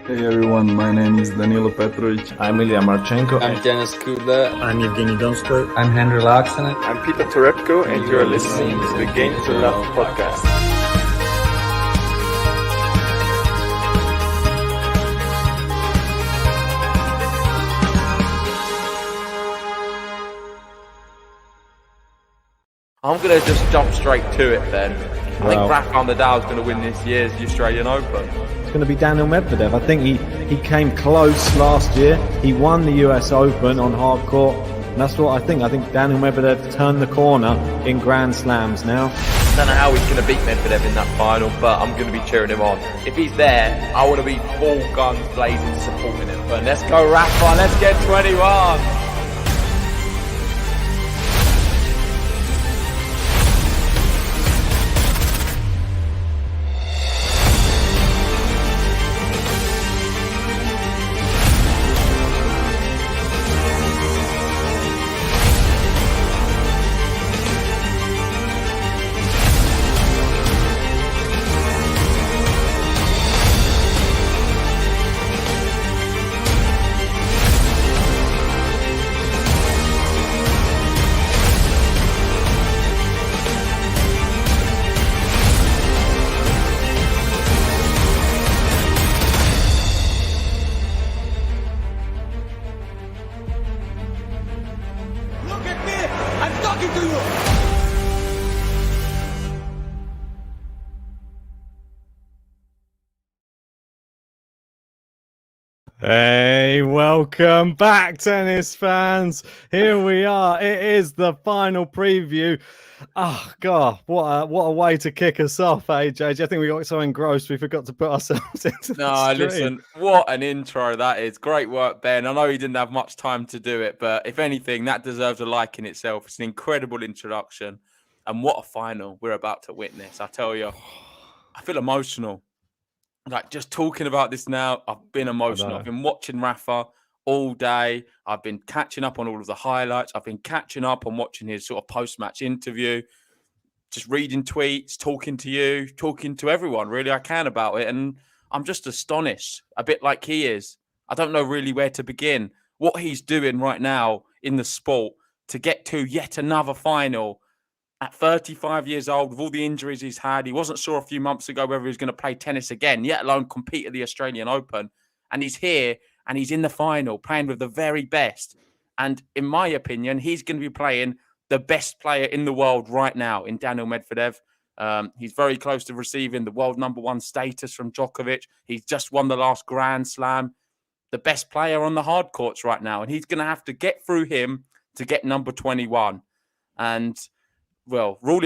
Hey everyone, my name is Danilo Petrovic. I'm Ilya Marchenko. I'm Denis Kudla. I'm Evgeny Donskoy. I'm Henry Laaksonen. I'm Peter Torebko, and you're listening to the Game to Love podcast. I'm going to just jump straight to it then. I think Rafael Nadal is going to win this year's Australian Open. It's going to be Daniel Medvedev. I think he came close last year. He won the US Open on hard court. And that's what I think. I think Daniel Medvedev turned the corner in Grand Slams now. I don't know how he's going to beat Medvedev in that final, but I'm going to be cheering him on. If he's there, I want to be full guns blazing supporting him. But let's go Rafa, let's get 21. Hey, welcome back, tennis fans. Here we are. It is the final preview. Oh, God, what a way to kick us off, AJ. I think we got so engrossed we forgot to put ourselves into the stream. Listen, what an intro that is. Great work, Ben. I know he didn't have much time to do it, but if anything, that deserves a like in itself. It's an incredible introduction. And what a final we're about to witness. I tell you, I feel emotional. Like, just talking about this now, I've been emotional. I've been watching Rafa all day. I've been catching up on all of the highlights. I've been catching up on watching his sort of post-match interview, just reading tweets, talking to you, talking to everyone, really, I can about it. And I'm just astonished, a bit like he is. I don't know really where to begin. What he's doing right now in the sport to get to yet another final at 35 years old, with all the injuries he's had. He wasn't sure a few months ago whether he was going to play tennis again, yet alone compete at the Australian Open. And he's here and he's in the final playing with the very best. And in my opinion, he's going to be playing the best player in the world right now in Daniel Medvedev. He's very close to receiving the world #1 status from Djokovic. He's just won the last Grand Slam. The best player on the hard courts right now. And he's going to have to get through him to get number 21. And well, rule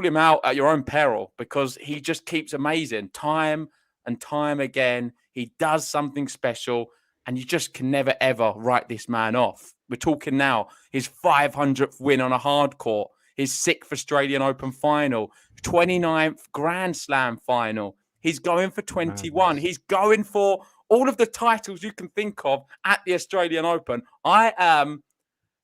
him out at your own peril, because he just keeps amazing time and time again. He does something special, and you just can never, ever write this man off. We're talking now his 500th win on a hard court, his 6th Australian Open final, 29th Grand Slam final. He's going for 21. He's going for all of the titles you can think of at the Australian Open. I am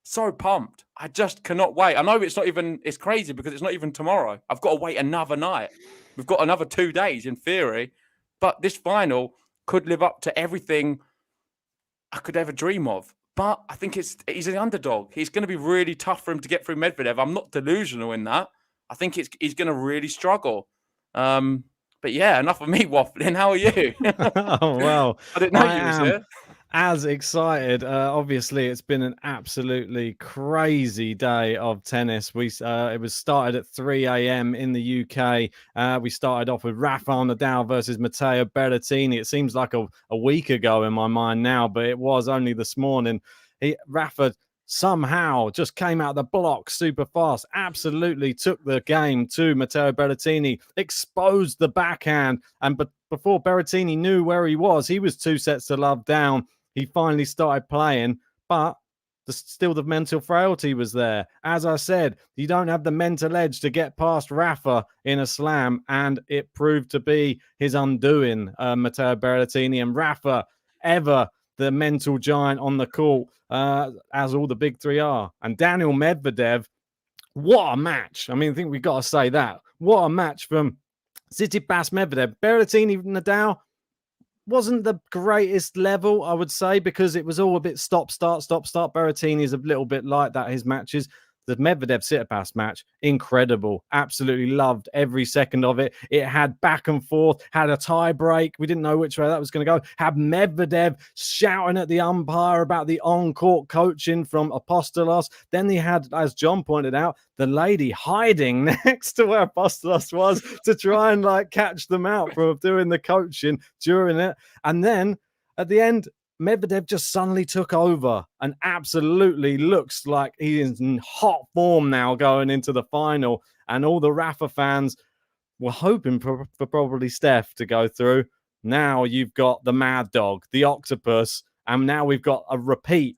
so pumped. I just cannot wait. I know it's crazy because it's not even tomorrow. I've got to wait another night. We've got another 2 days in theory, but this final could live up to everything I could ever dream of. But I think he's an underdog. He's going to be really tough for him to get through Medvedev. I'm not delusional in that. I think he's going to really struggle. But yeah, enough of me waffling. How are you? Oh, well, I didn't know you was here. As excited. Obviously, it's been an absolutely crazy day of tennis. It was started at 3 a.m. in the UK. We started off with Rafael Nadal versus Mateo Beretini. It seems like a week ago in my mind now, but it was only this morning. Rafa somehow just came out of the block super fast, absolutely took the game to Matteo Berettini, exposed the backhand, but before Berettini knew where he was 2 sets to love down. He finally started playing, but still the mental frailty was there. As I said, you don't have the mental edge to get past Rafa in a slam, and it proved to be his undoing, Matteo Berettini. And Rafa, ever the mental giant on the court, as all the big three are. And Daniel Medvedev, what a match. I mean, I think we've got to say that. What a match from Tsitsipas Medvedev. Berettini Nadal, wasn't the greatest level, I would say, because it was all a bit stop, start, stop, start. Berrettini is a little bit like that, his matches. The Medvedev Tsitsipas match, incredible. Absolutely loved every second of it. It had back and forth, had a tie break. We didn't know which way that was going to go. Had Medvedev shouting at the umpire about the on-court coaching from Apostolos. Then he had, as John pointed out, the lady hiding next to where Apostolos was to try and like catch them out from doing the coaching during it. And then at the end, Medvedev just suddenly took over and absolutely looks like he is in hot form now going into the final. And all the Rafa fans were hoping for probably Steph to go through. Now you've got the Mad Dog, the Octopus, and now we've got a repeat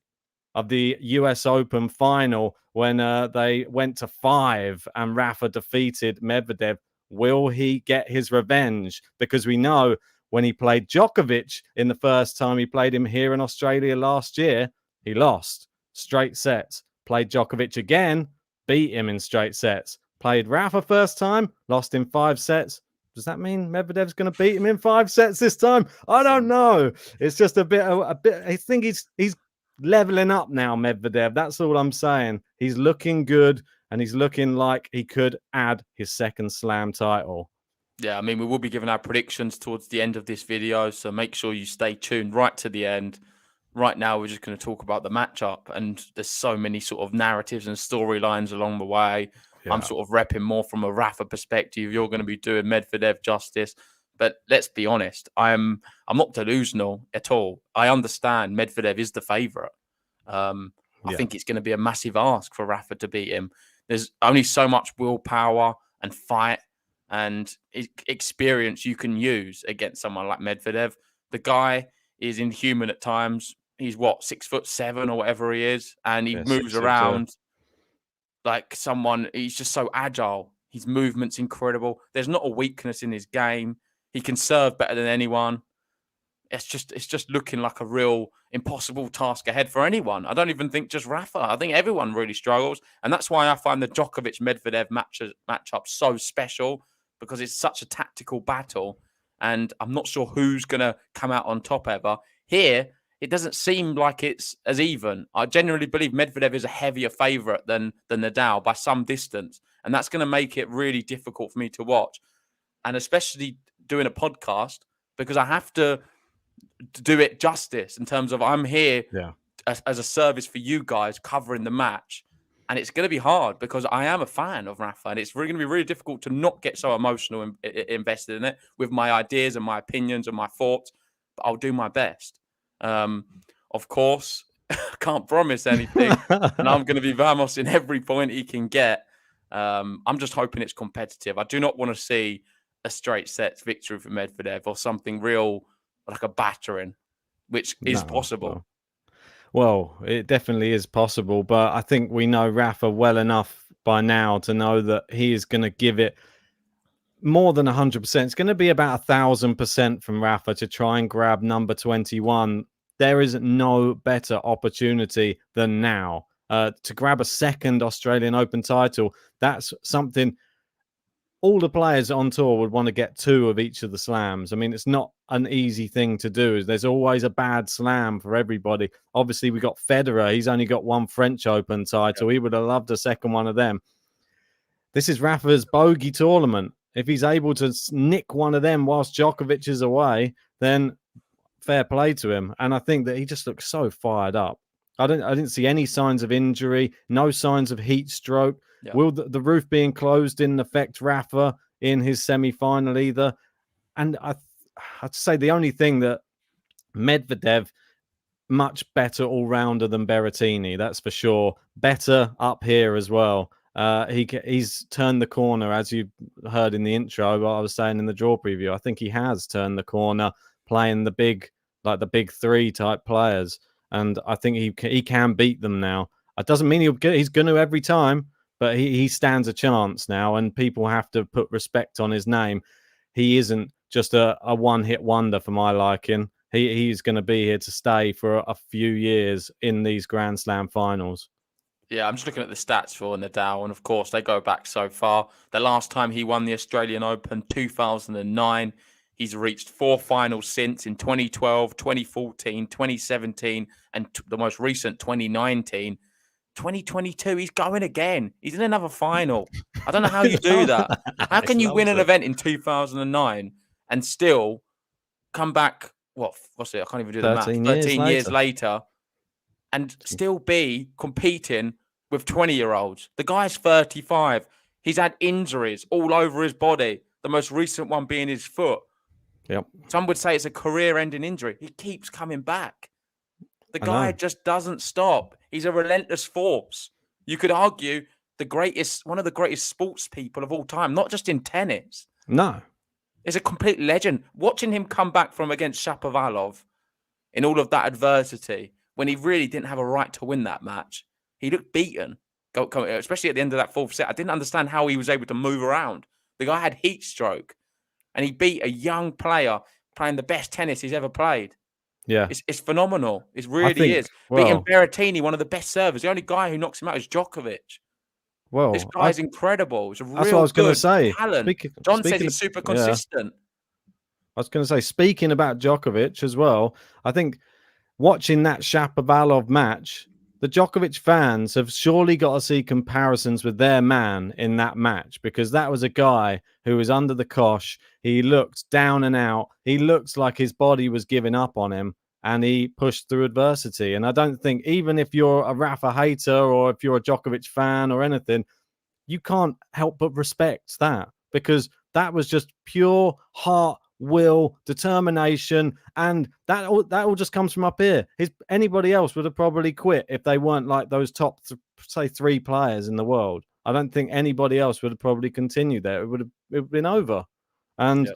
of the US Open final when they went to 5 and Rafa defeated Medvedev. Will he get his revenge? Because we know when he played Djokovic in the first time he played him here in Australia last year, he lost straight sets. Played Djokovic again, beat him in straight sets. Played Rafa first time, lost in 5 sets. Does that mean Medvedev's going to beat him in 5 sets this time? I don't know. It's just a bit. I think he's leveling up now, Medvedev. That's all I'm saying. He's looking good, and he's looking like he could add his second slam title. Yeah, I mean, we will be giving our predictions towards the end of this video, so make sure you stay tuned right to the end. Right now, we're just going to talk about the matchup, and there's so many sort of narratives and storylines along the way. Yeah. I'm sort of repping more from a Rafa perspective. You're going to be doing Medvedev justice. But let's be honest, I'm not delusional at all. I understand Medvedev is the favourite. I think it's going to be a massive ask for Rafa to beat him. There's only so much willpower and fight and experience you can use against someone like Medvedev. The guy is inhuman at times. He's 6'7" or whatever he is, and he moves around like someone. He's just so agile. His movement's incredible. There's not a weakness in his game. He can serve better than anyone. It's just looking like a real impossible task ahead for anyone. I don't even think just Rafa. I think everyone really struggles, and that's why I find the Djokovic-Medvedev matchup so special, because it's such a tactical battle, and I'm not sure who's going to come out on top ever. Here, it doesn't seem like it's as even. I genuinely believe Medvedev is a heavier favourite than Nadal by some distance, and that's going to make it really difficult for me to watch, and especially doing a podcast, because I have to do it justice in terms of I'm here as a service for you guys covering the match. And it's going to be hard because I am a fan of Rafa, and it's really going to be really difficult to not get so emotional and invested in it with my ideas and my opinions and my thoughts. But I'll do my best. Of course, I can't promise anything, and I'm going to be Vamos in every point he can get. I'm just hoping it's competitive. I do not want to see a straight sets victory for Medvedev or something real like a battering, which is possible. Well, it definitely is possible, but I think we know Rafa well enough by now to know that he is going to give it more than 100%. It's going to be about 1,000% from Rafa to try and grab number 21. There is no better opportunity than now to grab a second Australian Open title. That's something all the players on tour would want to get 2 of each of the slams. I mean, it's not an easy thing to do. There's always a bad slam for everybody. Obviously, we got Federer. He's only got 1 French Open title. He would have loved a second one of them. This is Rafa's bogey tournament. If he's able to nick one of them whilst Djokovic is away, then fair play to him. And I think that he just looks so fired up. I didn't see any signs of injury, no signs of heat stroke. Yeah. Will the roof being closed didn't affect Rafa in his semi-final either? And I'd say the only thing that Medvedev, much better all-rounder than Beretini, that's for sure. Better up here as well. He's turned the corner, as you heard in the intro, what I was saying in the draw preview. I think he has turned the corner playing the big 3 type players. And I think he can beat them now. It doesn't mean he's going to every time, but he stands a chance now, and people have to put respect on his name. He isn't just a one-hit wonder for my liking. He's going to be here to stay for a few years in these Grand Slam finals. Yeah, I'm just looking at the stats for Nadal, and of course, they go back so far. The last time he won the Australian Open, 2009, He's reached 4 finals since in 2012, 2014, 2017, and the most recent 2019. 2022, he's going again. He's in another final. I don't know how you do that. How can you win an event in 2009 and still come back? What's it? I can't even do the math. 13 years later, and still be competing with 20-year-olds. The guy's 35. He's had injuries all over his body. The most recent one being his foot. Yep. Some would say it's a career-ending injury. He keeps coming back. The guy just doesn't stop. He's a relentless force. You could argue one of the greatest sports people of all time, not just in tennis. No. He's a complete legend. Watching him come back from against Shapovalov in all of that adversity, when he really didn't have a right to win that match, he looked beaten, especially at the end of that fourth set. I didn't understand how he was able to move around. The guy had heat stroke, and he beat a young player playing the best tennis he's ever played. Yeah. It's phenomenal. It really is. Beating Beretini, one of the best servers. The only guy who knocks him out is Djokovic. Well, this guy's incredible. It's a that's what I was going to say. John says he's super consistent. I was going to say, speaking about Djokovic as well, I think watching that Shapovalov match, the Djokovic fans have surely got to see comparisons with their man in that match, because that was a guy who was under the cosh. He looked down and out. He looked like his body was giving up on him, and he pushed through adversity. And I don't think, even if you're a Rafa hater or if you're a Djokovic fan or anything, you can't help but respect that, because that was just pure heart, will, determination, and that all just comes from up here. Anybody else would have probably quit if they weren't like those top, say, 3 players in the world. I don't think anybody else would have probably continued there. It would have been over. And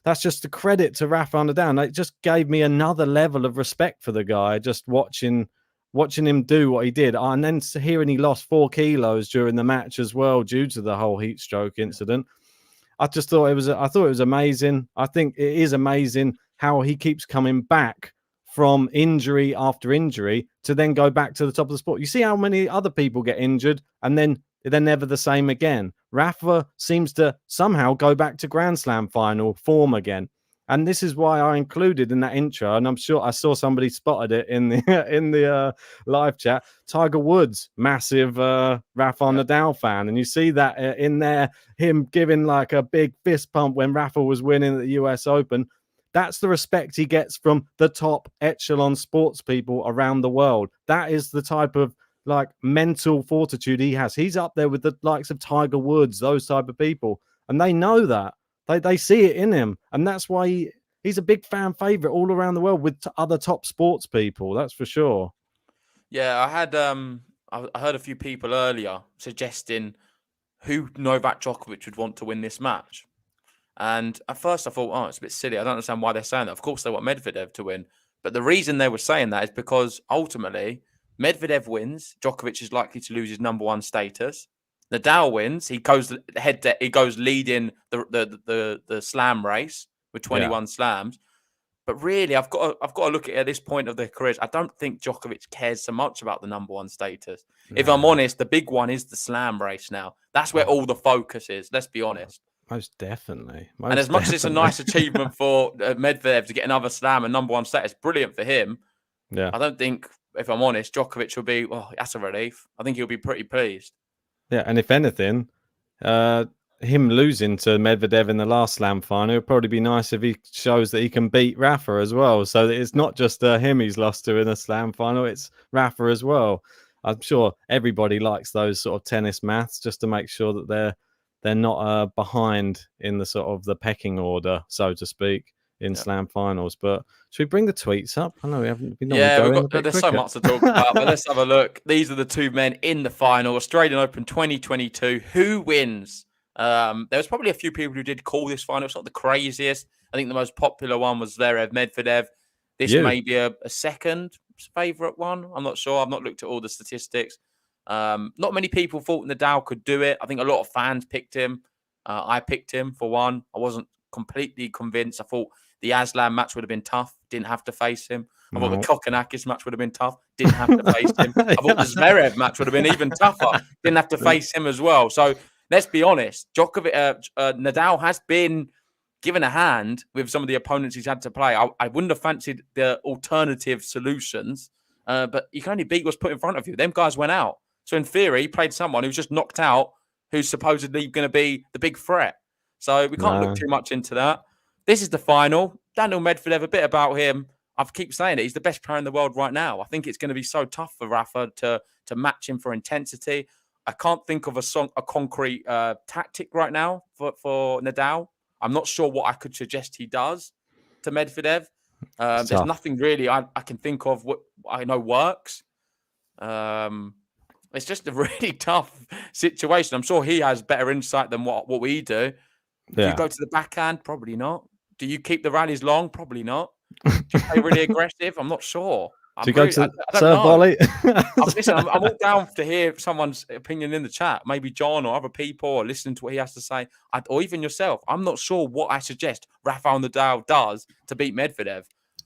that's just a credit to Rafael Nadal. It just gave me another level of respect for the guy, just watching him do what he did. And then hearing he lost 4 kilos during the match as well due to the whole heat stroke incident. I thought it was amazing. I think it is amazing how he keeps coming back from injury after injury to then go back to the top of the sport. You see how many other people get injured and then they're never the same again. Rafa seems to somehow go back to Grand Slam final form again. And this is why I included in that intro, and I'm sure I saw somebody spotted it in the live chat. Tiger Woods, massive Rafael Nadal fan, and you see that in there, him giving like a big fist pump when Rafa was winning at the US Open. That's the respect he gets from the top echelon sports people around the world. That is the type of like mental fortitude he has. He's up there with the likes of Tiger Woods, those type of people, and they know that. They see it in him, and that's why he's a big fan favorite all around the world with other top sports people. That's for sure. Yeah, I heard a few people earlier suggesting who Novak Djokovic would want to win this match. And at first I thought, it's a bit silly. I don't understand why they're saying that. Of course they want Medvedev to win. But the reason they were saying that is because ultimately Medvedev wins, Djokovic is likely to lose his number 1 status. Nadal wins, he goes leading the slam race with 21 slams. But really, I've got to look at this point of their careers. I don't think Djokovic cares so much about the number 1 status. No. If I'm honest, the big one is the slam race now. That's where all the focus is. Let's be honest. Most definitely. And as much as it's a nice achievement for Medvedev to get another slam and number 1 status, brilliant for him. Yeah. I don't think, if I'm honest, Djokovic will be, that's a relief. I think he'll be pretty pleased. Yeah, and if anything, him losing to Medvedev in the last slam final, it would probably be nice if he shows that he can beat Rafa as well. So that it's not just him he's lost to in a slam final, it's Rafa as well. I'm sure everybody likes those sort of tennis maths just to make sure that they're not behind in the sort of the pecking order, so to speak, in slam finals. But should we bring the tweets up? I know we haven't been there's so much to talk about, but let's have a look. These are the 2 men in the final, Australian Open 2022. Who wins? There was probably a few people who did call this final. It's not the craziest. I think the most popular one was Zverev Medvedev. This may be a second favourite one. I'm not sure. I've not looked at all the statistics. Not many people thought Nadal could do it. I think a lot of fans picked him. I picked him for one. I wasn't completely convinced. I thought the Aslan match would have been tough. Didn't have to face him. I thought the Kokkinakis match would have been tough. Didn't have to face him. I thought the Zverev match would have been even tougher. Didn't have to face him as well. So let's be honest. Nadal has been given a hand with some of the opponents he's had to play, I wouldn't have fancied the alternative solutions. But you can only beat what's put in front of you. Them guys went out. So in theory, he played someone who's just knocked out, who's supposedly going to be the big threat. So we can't look too much into that. This is the final. Daniel Medvedev, a bit about him. I keep saying it. He's the best player in the world right now. I think it's going to be so tough for Rafa to match him for intensity. I can't think of a concrete tactic right now for Nadal. I'm not sure what I could suggest he does to Medvedev. There's nothing really I can think of what I know works. It's just a really tough situation. I'm sure he has better insight than what we do. Do you go to the backhand? Probably not. Do you keep the rallies long? Probably not. Do you play really aggressive? I'm not sure. Do you go to serve volley? Listen, I'm all down to hear someone's opinion in the chat. Maybe John or other people, or listening to what he has to say, or even yourself. I'm not sure what I suggest Rafael Nadal does to beat Medvedev.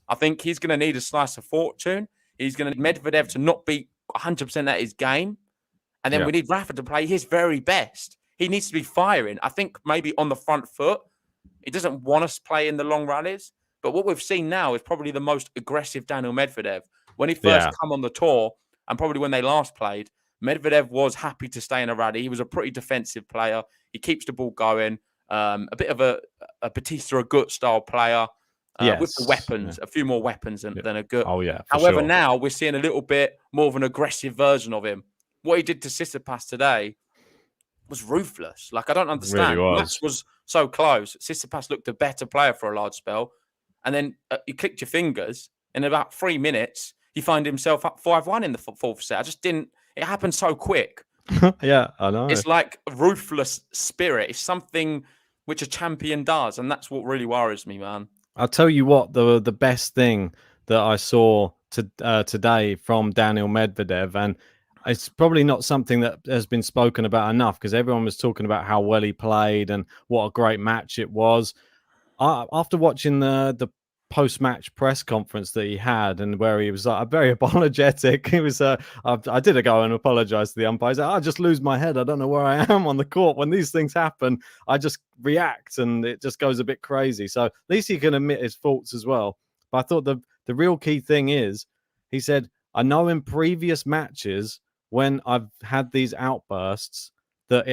I think he's going to need a slice of fortune. He's going to need Medvedev to not be 100% at his game. And then we need Rafa to play his very best. He needs to be firing. I think maybe on the front foot. He doesn't want us play in the long rallies. But what we've seen now is probably the most aggressive Daniel Medvedev. When he first come on the tour, and probably when they last played, Medvedev was happy to stay in a rally. He was a pretty defensive player. He keeps the ball going. A bit of a Batista Agut style player. With the weapons, a few more weapons than Agut. Oh, yeah. However, now we're seeing a little bit more of an aggressive version of him. What he did to Tsitsipas today was ruthless. Like, I don't understand. Really the match was so close. Tsitsipas looked a better player for a large spell. And then you clicked your fingers. In about 3 minutes, you find himself up 5-1 in the fourth set. It happened so quick. Yeah, I know. It's like a ruthless spirit. It's something which a champion does. And that's what really worries me, man. I'll tell you what, the best thing that I saw today from Daniel Medvedev, and it's probably not something that has been spoken about enough because everyone was talking about how well he played and what a great match it was. After watching the post-match press conference that he had, and where he was like very apologetic, he was I did go and apologize to the umpires. I just lose my head. I don't know where I am on the court when these things happen. I just react and it just goes a bit crazy. So at least he can admit his faults as well. But I thought the real key thing is, he said, I know in previous matches when I've had these outbursts that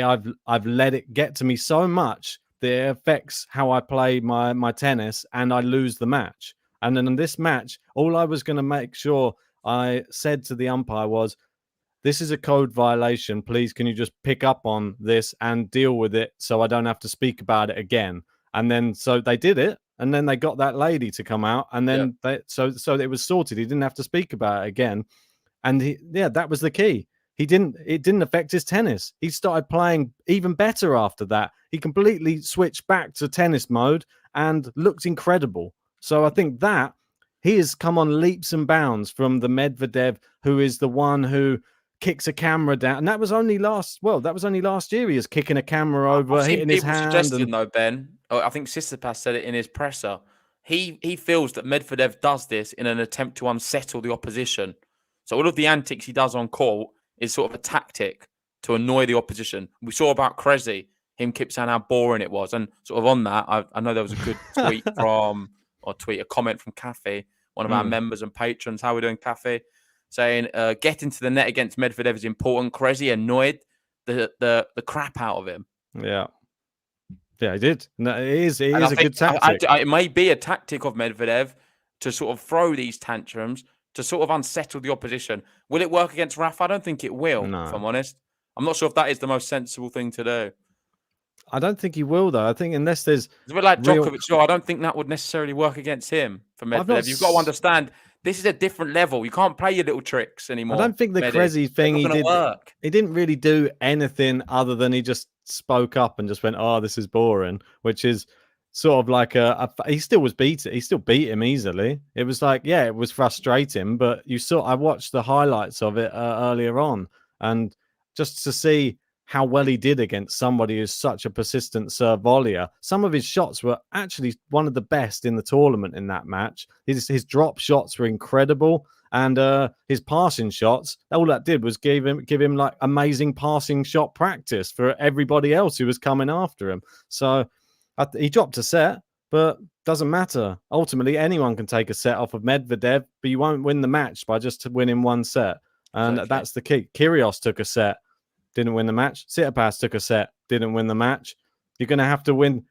I've let it get to me so much that it affects how I play my tennis and I lose the match. And then in this match, all I was going to make sure I said to the umpire was, this is a code violation. Please, can you just pick up on this and deal with it so I don't have to speak about it again? And then so they did it. And then they got that lady to come out. And then so it was sorted. He didn't have to speak about it again. And that was the key. It didn't affect his tennis. He started playing even better after that. He completely switched back to tennis mode and looked incredible. So I think that he has come on leaps and bounds from the Medvedev, who is the one who kicks a camera down. And that was only last year. He was kicking a camera over, hitting his hand. Though, Ben, I think Tsitsipas said it in his presser. He feels that Medvedev does this in an attempt to unsettle the opposition. So all of the antics he does on court is sort of a tactic to annoy the opposition. We saw about Cressy, him keep saying how boring it was. And sort of on that, I know there was a good a comment from Cafe, one of our members and patrons. How are we doing, Cafe? Saying, getting to the net against Medvedev is important. Cressy annoyed the crap out of him. Yeah. Yeah, he did. No, it is a good tactic. It may be a tactic of Medvedev to sort of throw these tantrums, to sort of unsettle the opposition. Will it work against Rafa? I don't think it will, if I'm honest. I'm not sure if that is the most sensible thing to do. I don't think he will, though. I think unless there's... It's a bit like Djokovic, so I don't think that would necessarily work against him for Medvedev. You've got to understand, this is a different level. You can't play your little tricks anymore. I don't think the Cressy thing he didn't really do anything other than he just spoke up and just went, oh, this is boring, which is sort of like he still beat him easily. It was like, it was frustrating, but I watched the highlights of it earlier on, and just to see how well he did against somebody who's such a persistent serve volleyer. Some of his shots were actually one of the best in the tournament in that match. His drop shots were incredible, and his passing shots, all that did was give him like amazing passing shot practice for everybody else who was coming after him. So he dropped a set, But doesn't matter. Ultimately, anyone can take a set off of Medvedev, but you won't win the match by just winning one set. And Exactly. that's the key. Kyrgios took a set, didn't win the match. Tsitsipas took a set, didn't win the match. You're going to have to win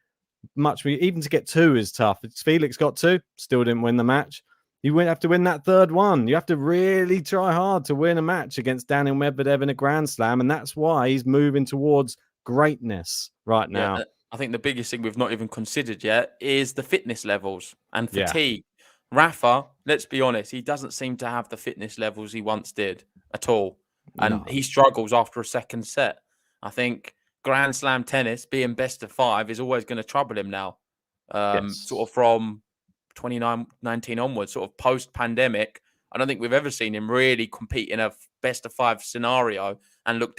much. Even to get two is tough. Felix got two, still didn't win the match. You have to win that third one. You have to really try hard to win a match against Daniel Medvedev in a Grand Slam. And that's why he's moving towards greatness right now. Yeah, I think the biggest thing we've not even considered yet is the fitness levels and fatigue. Rafa, let's be honest, he doesn't seem to have the fitness levels he once did at all. And he struggles after a second set. I think Grand Slam tennis, being best of 5, is always going to trouble him now. Sort of from 2019 onwards, sort of post-pandemic. I don't think we've ever seen him really compete in a best of 5 scenario and look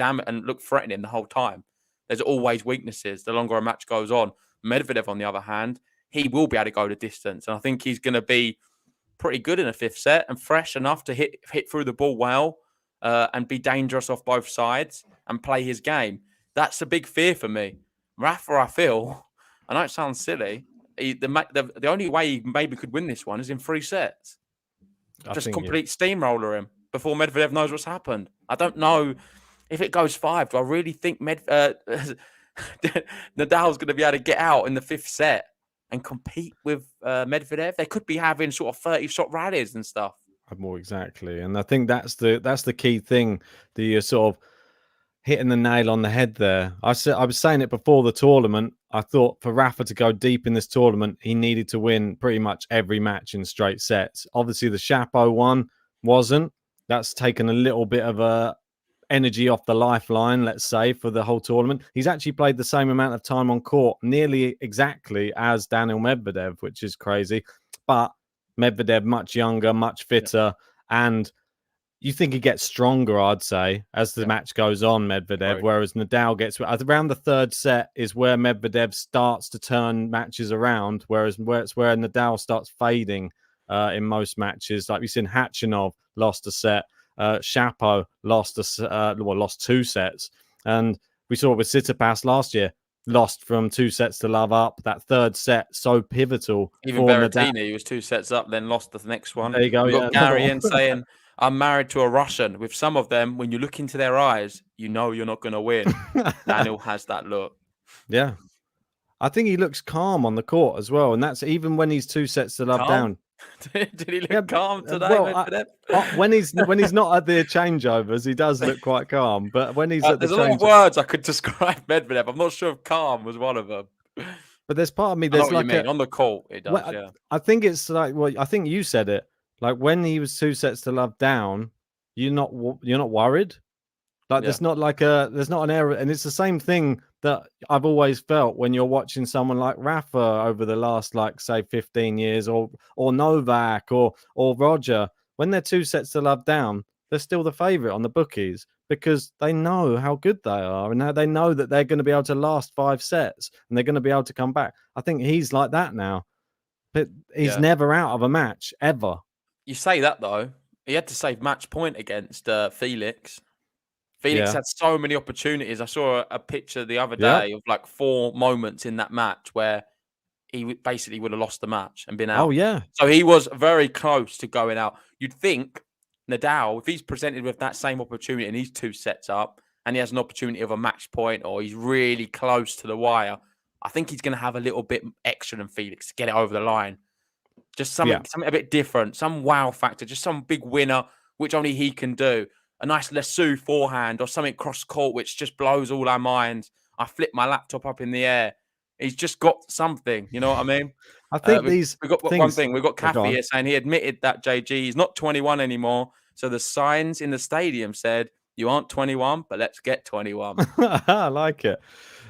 threatening the whole time. There's always weaknesses the longer a match goes on. Medvedev, on the other hand, he will be able to go the distance. And I think he's going to be pretty good in a 5th set and fresh enough to hit through the ball well and be dangerous off both sides and play his game. That's a big fear for me. Rafa, I feel, I know it sounds silly, the only way he maybe could win this one is in 3 sets. Just complete steamroller him before Medvedev knows what's happened. I don't know if it goes 5. Do I really think Nadal's going to be able to get out in the 5th set and compete with Medvedev? They could be having sort of 30-shot rallies and stuff. More exactly, and I think that's the key thing that you're sort of hitting the nail on the head there. I was saying it before the tournament. I thought for Rafa to go deep in this tournament, he needed to win pretty much every match in straight sets. Obviously, the Chapeau one wasn't. That's taken a little bit of energy off the lifeline, let's say, for the whole tournament. He's actually played the same amount of time on court, nearly exactly as Daniel Medvedev, which is crazy. But Medvedev, much younger, much fitter, and you think he gets stronger, I'd say, as the match goes on, Medvedev, Right. whereas Nadal gets... Around the 3rd set is where Medvedev starts to turn matches around, whereas it's where Nadal starts fading in most matches. Like we've seen Khachanov lost a set, Chapeau lost 2 sets, and we saw it with Tsitsipas last year. Lost from 2 sets to love up. That 3rd set, so pivotal. Even Beretini, he was 2 sets up, then lost the next one. There you go. We've got Gary in saying, I'm married to a Russian. With some of them, when you look into their eyes, you know you're not going to win. Daniel has that look. Yeah. I think he looks calm on the court as well. And that's even when he's 2 sets to love down. Did he look calm today? When he's not at the changeovers, he does look quite calm. But when he's at the there's a lot of words I could describe Medvedev. I'm not sure if calm was one of them. But there's part of me I know that's what like you mean. On the court, it does. Yeah. I think it's like, well, I think you said it. Like when he was 2 sets to love down, you're not worried. Like there's not an error, and it's the same thing that I've always felt when you're watching someone like Rafa over the last, like, say, 15 years, or Novak or Roger. When they're 2 sets to love down, they're still the favourite on the bookies because they know how good they are and how they know that they're going to be able to last 5 sets and they're going to be able to come back. I think he's like that now, but he's never out of a match ever. You say that though, he had to save match point against Felix. Felix had so many opportunities. I saw a picture the other day of like 4 moments in that match where he basically would have lost the match and been out. Oh, yeah. So he was very close to going out. You'd think Nadal, if he's presented with that same opportunity and he's 2 sets up and he has an opportunity of a match point or he's really close to the wire, I think he's going to have a little bit extra than Felix to get it over the line. Just something a bit different, some wow factor, just some big winner, which only he can do. A nice Lesu forehand or something cross court, which just blows all our minds. I flip my laptop up in the air. He's just got something, you know what I mean? I think we've got one thing. We've got Kathy here saying he admitted that JG he's not 21 anymore. So the signs in the stadium said, "You aren't 21, but let's get 21." I like it.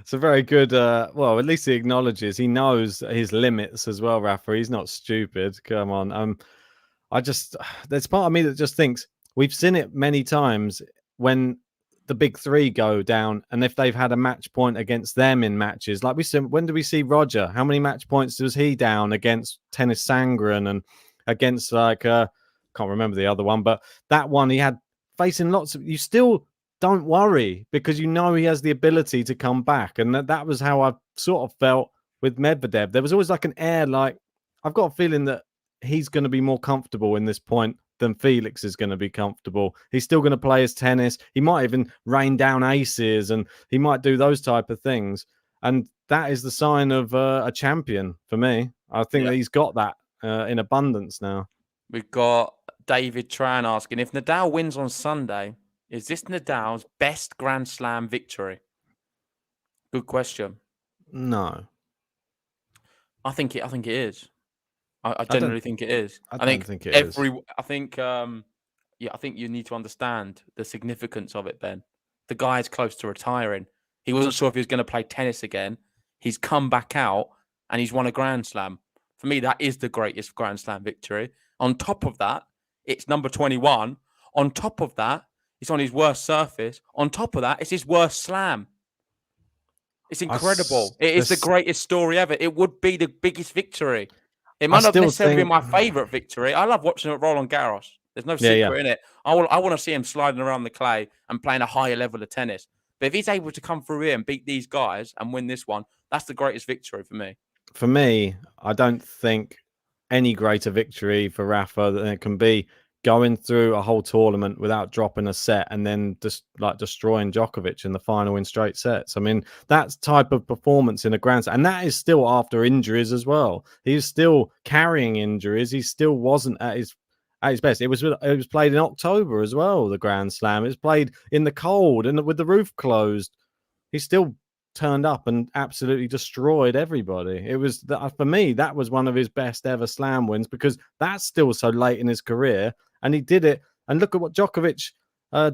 It's a very good. Well, at least he acknowledges. He knows his limits as well, Rafa. He's not stupid. Come on. There's part of me that just thinks we've seen it many times when the big 3 go down, and if they've had a match point against them in matches, like when do we see Roger? How many match points was he down against Tennis Sangren and against can't remember the other one, but that one he had facing lots of. You still don't worry because you know he has the ability to come back, and that was how I sort of felt with Medvedev, there was always like an air like, I've got a feeling that he's going to be more comfortable in this point than Felix is going to be comfortable. He's still going to play his tennis. He might even rain down aces and he might do those type of things. And that is the sign of a champion for me. I think that he's got that in abundance now. We've got David Tran asking, if Nadal wins on Sunday, is this Nadal's best Grand Slam victory? Good question. No. I think it is. I genuinely think it is. I think it is. I think you need to understand the significance of it, Ben. The guy's close to retiring. He wasn't sure if he was going to play tennis again. He's come back out and he's won a Grand Slam. For me, that is the greatest Grand Slam victory. On top of that, it's number 21. On top of that, it's on his worst surface. On top of that, it's his worst slam. It's incredible. It is the greatest story ever. It would be the biggest victory. It might not necessarily be my favourite victory. I love watching it roll on Garros. There's no secret in it. I want to see him sliding around the clay and playing a higher level of tennis. But if he's able to come through here and beat these guys and win this one, that's the greatest victory for me. For me, I don't think any greater victory for Rafa than it can be going through a whole tournament without dropping a set and then just like destroying Djokovic in the final in straight sets. I mean, that type of performance in a Grand Slam, and that is still after injuries as well. He's still carrying injuries. He still wasn't at his best. It was played in October as well, the Grand Slam. It was played in the cold and with the roof closed. He still turned up and absolutely destroyed everybody. It was, for me, that was one of his best ever slam wins because that's still so late in his career. And he did it. And look at what Djokovic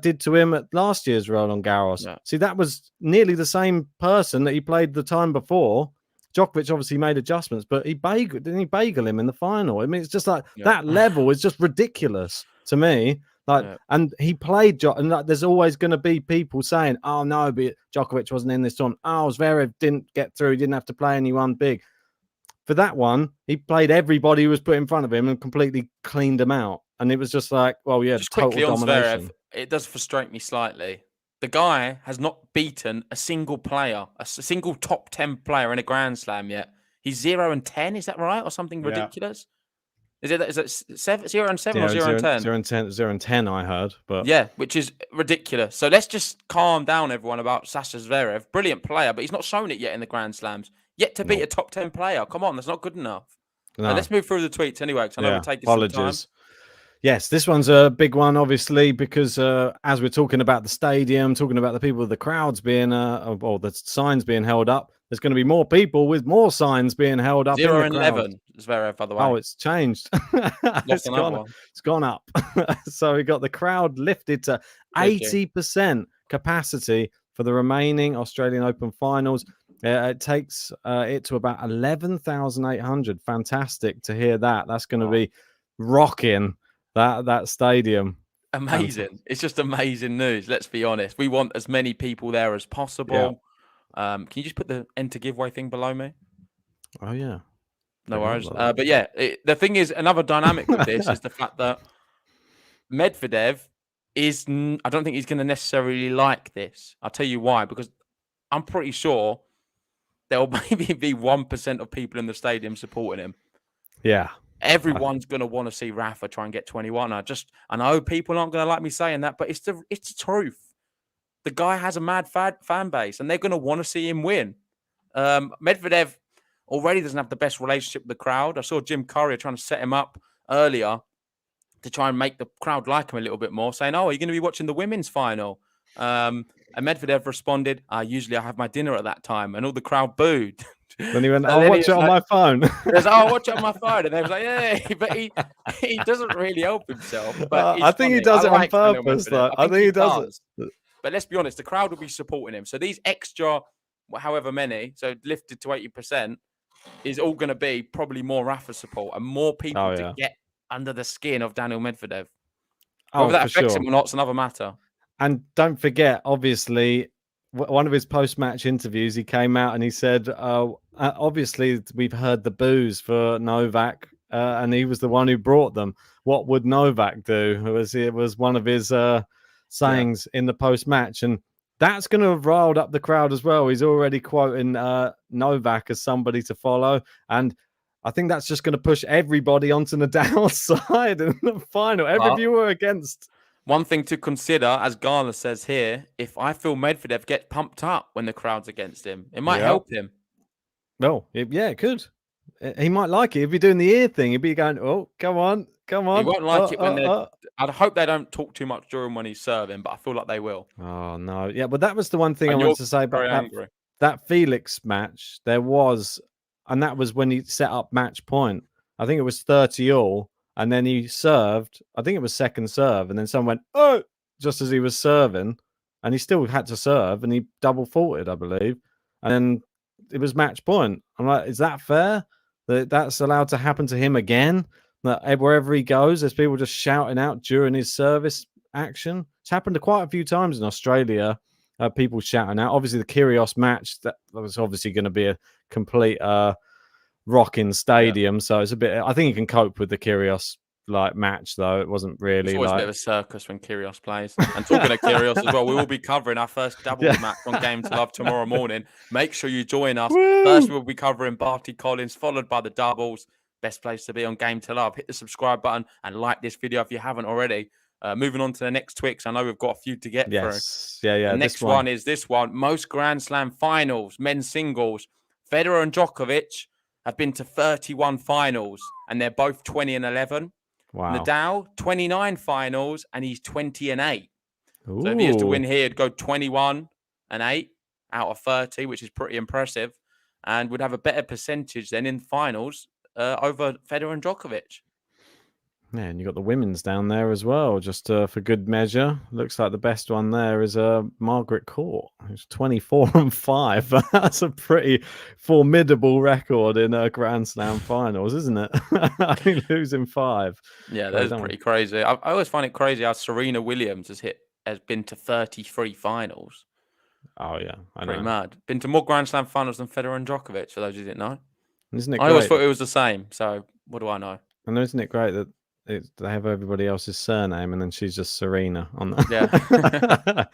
did to him at last year's Roland Garros. Yeah. See, that was nearly the same person that he played the time before. Djokovic obviously made adjustments, but didn't he bagel him in the final? I mean, it's just like that level is just ridiculous to me. And he played, and there's always going to be people saying, "Oh no, but Djokovic wasn't in this tournament. Oh, Zverev didn't get through. He didn't have to play anyone big." For that one, he played everybody who was put in front of him and completely cleaned them out. And it was just like, well, yeah, just total quickly domination. On Zverev, it does frustrate me slightly. The guy has not beaten a single player, a single top 10 player in a Grand Slam yet. He's 0-10, is that right, or something ridiculous? Is it 0-7 or 0-10? 0-10, I heard. But yeah, which is ridiculous. So let's just calm down, everyone, about Sasha Zverev. Brilliant player, but he's not shown it yet in the Grand Slams. Yet to beat a top 10 player. Come on, that's not good enough. No. Let's move through the tweets anyway, because I know we're taking some time. Yes, this one's a big one, obviously, because as we're talking about the stadium, talking about the people, the crowds being, or the signs being held up, there's going to be more people with more signs being held up. 0-11, Zverev, by the way. Oh, it's changed. It's gone up. So we got the crowd lifted to 80% capacity for the remaining Australian Open finals. It takes it to about 11,800. Fantastic to hear that. That's going to be rocking that stadium. Amazing. It's just amazing news. Let's be honest. We want as many people there as possible. Can you just put the enter giveaway thing below me? Oh, yeah. No worries. But yeah, the thing is, another dynamic with this is the fact that Medvedev I don't think he's going to necessarily like this. I'll tell you why, because I'm pretty sure there will maybe be 1% of people in the stadium supporting him. Yeah. Everyone's going to want to see Rafa try and get 21. I know people aren't going to like me saying that, but it's the truth. The guy has a mad fan base, and they're going to want to see him win. Medvedev already doesn't have the best relationship with the crowd. I saw Jim Courier trying to set him up earlier to try and make the crowd like him a little bit more, saying, "Oh, are you going to be watching the women's final?" And Medvedev responded, "Usually I have my dinner at that time," and all the crowd booed. Then he went, "I'll watch it on my phone." He goes, "I'll watch it on my phone," and they was like, "Yeah," but he doesn't really help himself. But I think he does it on purpose. I think he does it. But let's be honest, the crowd will be supporting him. So these extra, however many, so lifted to 80%, is all going to be probably more Rafa support and more people to get under the skin of Daniel Medvedev. Whether that affects him or not is another matter. And don't forget, obviously, one of his post-match interviews, he came out and he said, obviously, we've heard the boos for Novak, and he was the one who brought them. What would Novak do? It was one of his sayings in the post-match. And That's going to have riled up the crowd as well. He's already quoting Novak as somebody to follow. And I think that's just going to push everybody onto Nadal's side in the final. Every viewer against. One thing to consider, as Garner says here, if I feel Medvedev gets pumped up when the crowd's against him, it might help him. Well, yeah, it could. He might like it. He'd be doing the ear thing. He'd be going, "Oh, come on." He won't like it when they're. I'd hope they don't talk too much during when he's serving, but I feel like they will. Oh no, yeah, but that was the one thing I wanted to say about that Felix match. There was, and that was when he set up match point. I think it was 30 all, and then he served. I think it was second serve, and then someone went, "Oh!" just as he was serving, and he still had to serve, and he double faulted, I believe, and then it was match point. I'm like, is that fair? That's allowed to happen to him again? That wherever he goes, there's people just shouting out during his service action. It's happened to quite a few times in Australia. People shouting out. Obviously, the Kyrgios match that was obviously going to be a complete rocking stadium. So it's a bit. I think you can cope with the Kyrgios match though. It wasn't really. It's always a bit of a circus when Kyrgios plays. And talking of Kyrgios as well, we will be covering our first doubles match on Game to Love tomorrow morning. Make sure you join us. Woo! First, we'll be covering Barty Collins, followed by the doubles. Best place to be on Game to Love. Hit the subscribe button and like this video if you haven't already. Moving on to the next Twix. I know we've got a few to get through. Yeah. The next one is this one. Most Grand Slam finals, men's singles. Federer and Djokovic have been to 31 finals, and they're both 20 and 11. Wow. Nadal, 29 finals, and he's 20 and 8. Ooh. So if he has to win here, he'd go 21 and 8 out of 30, which is pretty impressive, and would have a better percentage than in finals over Federer and Djokovic. Yeah, and you got the women's down there as well, just for good measure. Looks like the best one there is Margaret Court, who's 24 and 5. That's a pretty formidable record in Grand Slam finals, isn't it? I think losing 5. Yeah, that's pretty crazy. I always find it crazy how Serena Williams has been to 33 finals. Oh yeah, I know. Pretty mad. Been to more Grand Slam finals than Federer and Djokovic. For those who didn't know, isn't it? I always thought it was the same. So what do I know? And isn't it great that they have everybody else's surname, and then she's just Serena on that.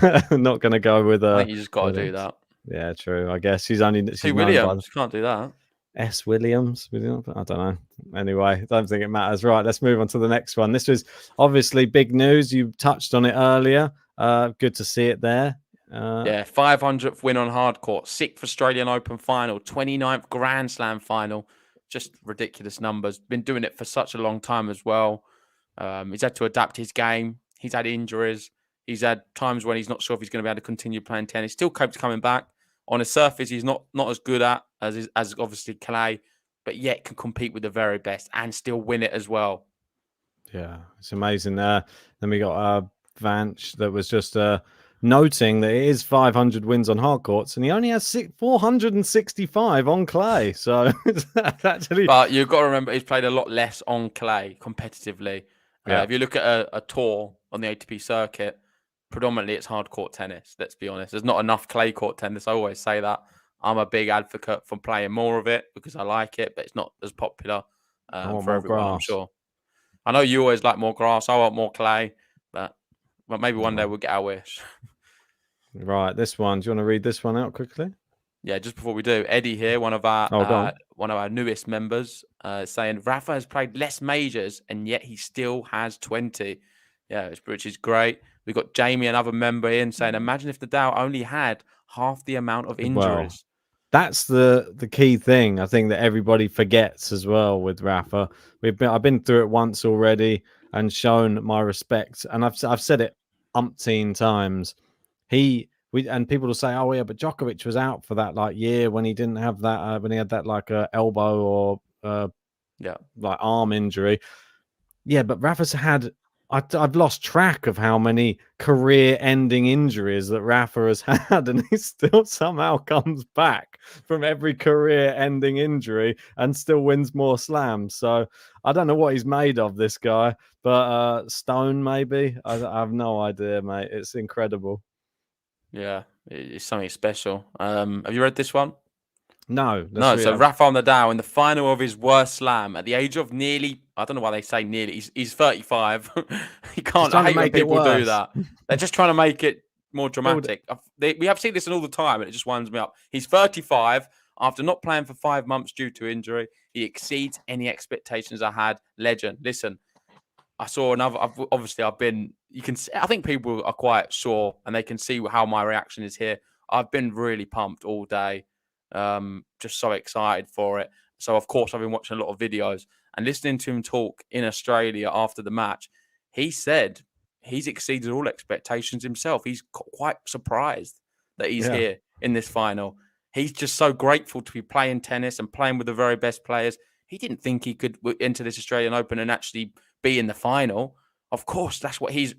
Yeah, not going to go with. I think you just got to do that. Yeah, true. I guess she's Williams. Can't do that. S. Williams. I don't know. Anyway, I don't think it matters. Right, let's move on to the next one. This was obviously big news. You touched on it earlier. Good to see it there. 500th win on hard court, 6th Australian Open final, 29th Grand Slam final. Just ridiculous numbers. Been doing it for such a long time as well. He's had to adapt his game. He's had injuries. He's had times when he's not sure if he's going to be able to continue playing tennis. Still keeps coming back. On a surface, he's not as good at as obviously clay, but yet can compete with the very best and still win it as well. Yeah, it's amazing. Then we got Vance that was just noting that it is 500 wins on hard courts, and he only has 465 on clay. So that's actually. But you've got to remember, he's played a lot less on clay competitively. If you look at a tour on the ATP circuit, predominantly it's hard court tennis. Let's be honest. There's not enough clay court tennis. I always say that. I'm a big advocate for playing more of it because I like it, but it's not as popular for everyone. Grass. I'm sure. I know you always like more grass. I want more clay, but maybe one day we'll get our wish. Right, this one. Do you want to read this one out quickly? Yeah, just before we do, Eddie here, one of our newest members, saying Rafa has played less majors and yet he still has 20. Yeah, which is great. We've got Jamie, another member, in saying, imagine if Nadal only had half the amount of injuries. Well, that's the key thing I think that everybody forgets as well with Rafa. I've been through it once already and shown my respect, and I've said it umpteen times. And people will say, "Oh yeah, but Djokovic was out for that year when he didn't have that when he had that elbow or arm injury." Yeah, but Rafa's had. I've lost track of how many career-ending injuries that Rafa has had, and he still somehow comes back from every career-ending injury and still wins more slams. So I don't know what he's made of, this guy, but stone maybe. I have no idea, mate. It's incredible. Yeah, it's something special. Have you read this one? No. So Rafael Nadal in the final of his worst slam at the age of nearly, I don't know why they say nearly, he's 35. He can't. I hate when people do that. They're just trying to make it more dramatic. We have seen this all the time, and it just winds me up. He's 35. After not playing for 5 months due to injury, he exceeds any expectations I had. Legend. Listen, I saw another. You can. I think people are quite sure, and they can see how my reaction is here. I've been really pumped all day, just so excited for it. So of course I've been watching a lot of videos and listening to him talk in Australia after the match. He said he's exceeded all expectations himself. He's quite surprised that he's here in this final. He's just so grateful to be playing tennis and playing with the very best players. He didn't think he could enter this Australian Open and actually be in the final. Of course, that's what he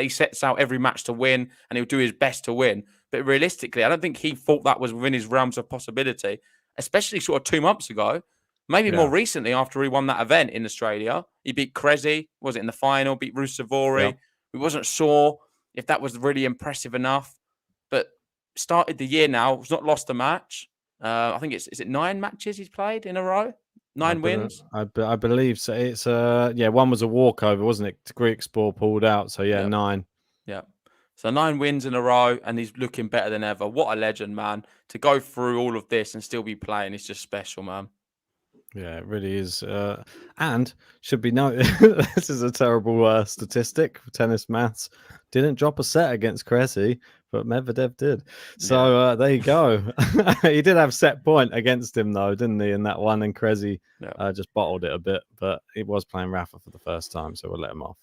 sets out every match to win, and he'll do his best to win. But realistically, I don't think he thought that was within his realms of possibility, especially sort of 2 months ago. Maybe more recently after he won that event in Australia. He beat Cressy, was it in the final, beat Rusevori. Yeah. We wasn't sure if that was really impressive enough. But started the year now, he's not lost a match. I think is it 9 matches he's played in a row? 9 wins? I believe so. It's one was a walkover, wasn't it? Greek Sport pulled out. So 9. Yeah. So 9 wins in a row, and he's looking better than ever. What a legend, man. To go through all of this and still be playing is just special, man. Yeah, it really is. And should be noted, this is a terrible statistic for tennis maths. Didn't drop a set against Cressy, but Medvedev did. So there you go. He did have set point against him, though, didn't he, in that one? And Cressy just bottled it a bit, but he was playing Rafa for the first time, so we'll let him off.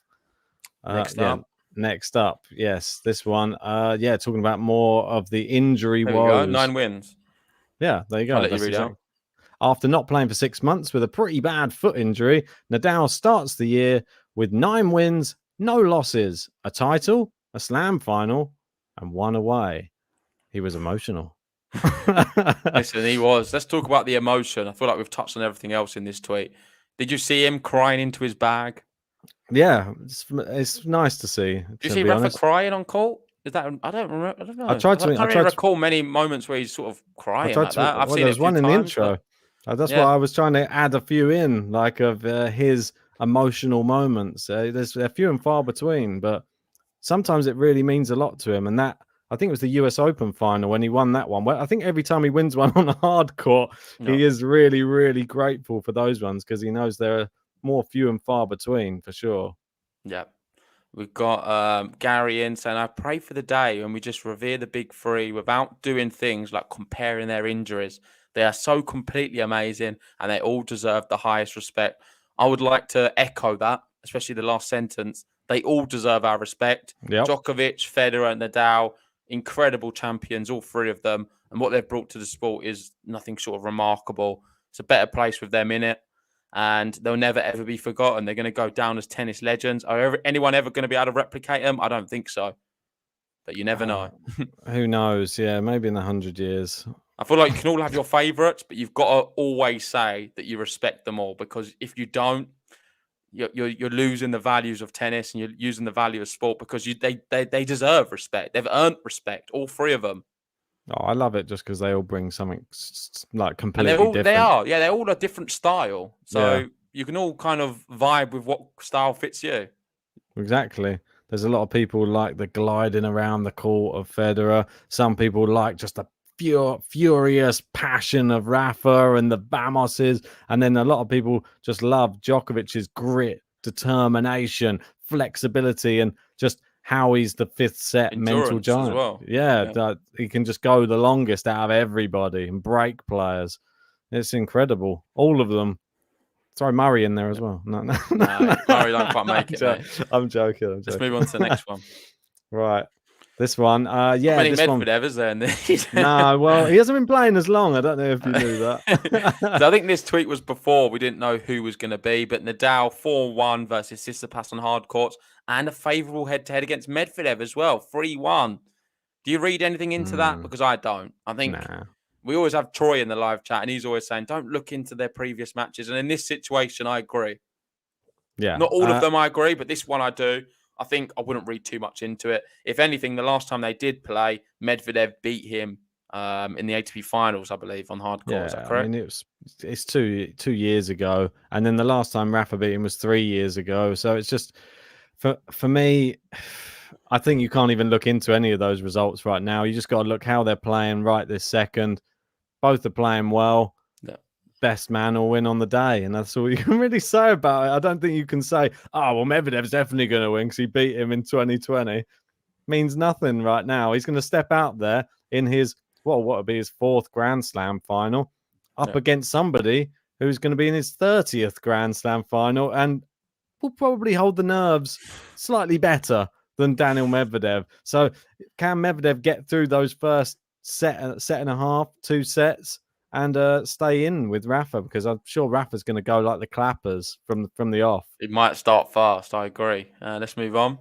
Next up, yes, this one. Talking about more of the injury woes. 9 wins. Yeah, there you go. I'll let you read out. After not playing for 6 months with a pretty bad foot injury, Nadal starts the year with 9 wins, no losses, a title, a slam final, and 1 away. He was emotional. Listen, he was. Let's talk about the emotion. I feel like we've touched on everything else in this tweet. Did you see him crying into his bag? Yeah, it's nice to see. Did you see Rafa crying on court? Is that? I don't remember. I don't know. I can't really recall many moments where he's sort of crying like that. I've seen it one in the intro. That's why I was trying to add a few in, like of his emotional moments. They're few and far between, but sometimes it really means a lot to him. And that, I think it was the US Open final when he won that one. Well, I think every time he wins one on a hard court, he is really, really grateful for those ones because he knows they're more few and far between for sure. Yeah. We've got Gary in saying, I pray for the day when we just revere the big three without doing things like comparing their injuries. They are so completely amazing and they all deserve the highest respect. I would like to echo that, especially the last sentence. They all deserve our respect. Yep. Djokovic, Federer, and Nadal, incredible champions, all 3 of them. And what they've brought to the sport is nothing short of remarkable. It's a better place with them in it. And they'll never, ever be forgotten. They're going to go down as tennis legends. Are anyone ever going to be able to replicate them? I don't think so. But you never know. Who knows? Yeah, maybe in 100 years. I feel like you can all have your favourites, but you've got to always say that you respect them all. Because if you don't, you're losing the values of tennis and you're using the value of sport because they deserve respect. They've earned respect, all 3 of them. Oh, I love it just because they all bring something like completely different. They're all a different style. So you can all kind of vibe with what style fits you. Exactly. There's a lot of people like the gliding around the court of Federer. Some people like just the furious passion of Rafa and the Vamoses. And then a lot of people just love Djokovic's grit, determination, flexibility, and just how he's the 5th set endurance mental giant. As well. That he can just go the longest out of everybody and break players. It's incredible. All of them. Throw Murray in there as well. No, Murray don't quite make it, mate. I'm joking. Let's move on to the next one. Right. This one, Not many Medvedev, is there? No, well, he hasn't been playing as long. I don't know if you knew that. So I think this tweet was before we didn't know who was going to be, but Nadal 4-1 versus Tsitsipas on hard courts and a favourable head-to-head against Medvedev as well, 3-1. Do you read anything into that? Because I don't. I think we always have Troy in the live chat, and he's always saying, don't look into their previous matches. And in this situation, I agree. Yeah. Not all of them I agree, but this one I do. I think I wouldn't read too much into it. If anything, the last time they did play, Medvedev beat him in the ATP finals, I believe, on hard court. Is that correct? I mean, it's two years ago, and then the last time Rafa beat him was 3 years ago. So it's just for me, I think you can't even look into any of those results right now. You just got to look how they're playing right this second. Both are playing well. Yeah. Best man will win on the day, and that's all you can really say about it. I don't think you can say, "Oh, well, Medvedev's definitely going to win because he beat him in 2020." Means nothing right now. He's going to step out there in his what would be his 4th Grand Slam final, up against somebody who's going to be in his 30th Grand Slam final, and will probably hold the nerves slightly better than Daniel Medvedev. So, can Medvedev get through those first set and a half, 2 sets? And stay in with Rafa, because I'm sure Rafa's going to go like the clappers from the off. It might start fast. I agree. Let's move on.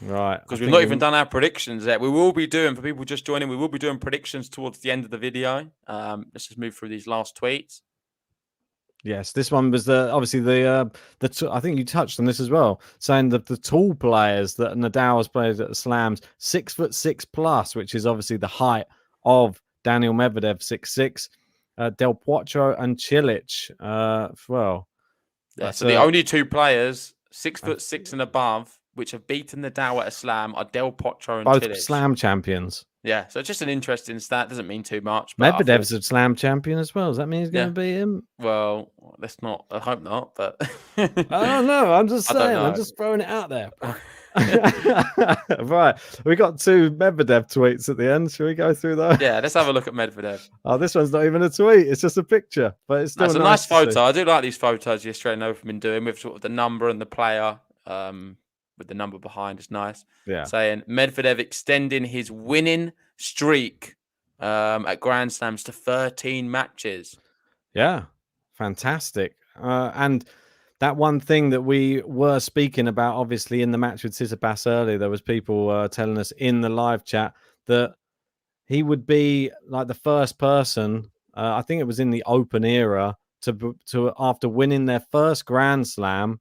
Right. Because we've not even done our predictions yet. We will be doing, for people just joining, we will be doing predictions towards the end of the video. Let's just move through these last tweets. Yes, this one was obviously I think you touched on this as well, saying that the tall players that Nadal has played at the Slams, 6'6" plus, which is obviously the height of Daniel Medvedev, 6'6". Del Potro and Cilic. So the only 2 players 6'6" and above which have beaten Nadal at a Slam are Del Potro and both Cilic. Slam champions. Yeah, so it's just an interesting stat. Doesn't mean too much. But Medvedev's a Slam champion as well. Does that mean he's going to beat him? Well, let's not. I hope not. But I don't know. I'm just saying. I'm just throwing it out there. Right, we got 2 Medvedev tweets at the end. Shall we go through those? Yeah, let's have a look at Medvedev. Oh, this one's not even a tweet. It's just a picture, but it's still a nice photo. I do like these photos the Australian Open have been doing with sort of the number and the player with the number behind. It's nice. Yeah. Saying Medvedev extending his winning streak at Grand Slams to 13 matches. Yeah, fantastic. And that one thing that we were speaking about, obviously, in the match with Tsitsipas earlier, there was people telling us in the live chat that he would be like the first person, I think it was in the Open era, to after winning their first Grand Slam,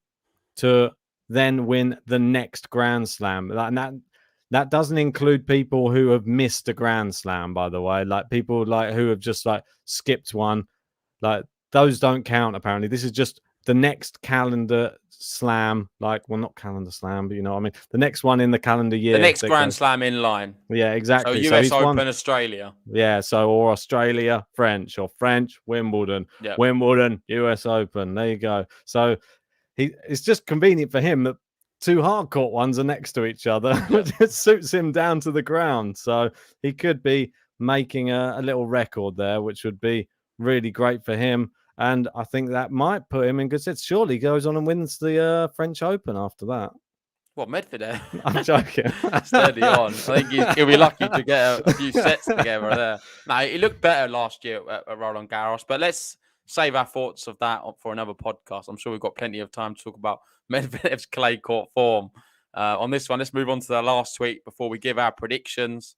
to then win the next Grand Slam. And that doesn't include people who have missed a Grand Slam, by the way, like people like who have just like skipped one. Like those don't count, apparently. This is just the next calendar slam, like, well, not calendar slam, but you know what I mean? The next one in the calendar year. The next Grand Slam in line. Yeah, exactly. So US Open, Australia. Yeah, or Australia, French, or French, Wimbledon. Yep. Wimbledon, US Open. There you go. So it's just convenient for him that 2 hardcourt ones are next to each other. It suits him down to the ground. So he could be making a little record there, which would be really great for him. And I think that might put him in good stead. Surely he goes on and wins the French Open after that. What, Medvedev? I'm joking. Steady on. I think he'll be lucky to get a few sets together there. No, he looked better last year at Roland Garros. But let's save our thoughts of that for another podcast. I'm sure we've got plenty of time to talk about Medvedev's clay court form. On this one, let's move on to the last tweet before we give our predictions.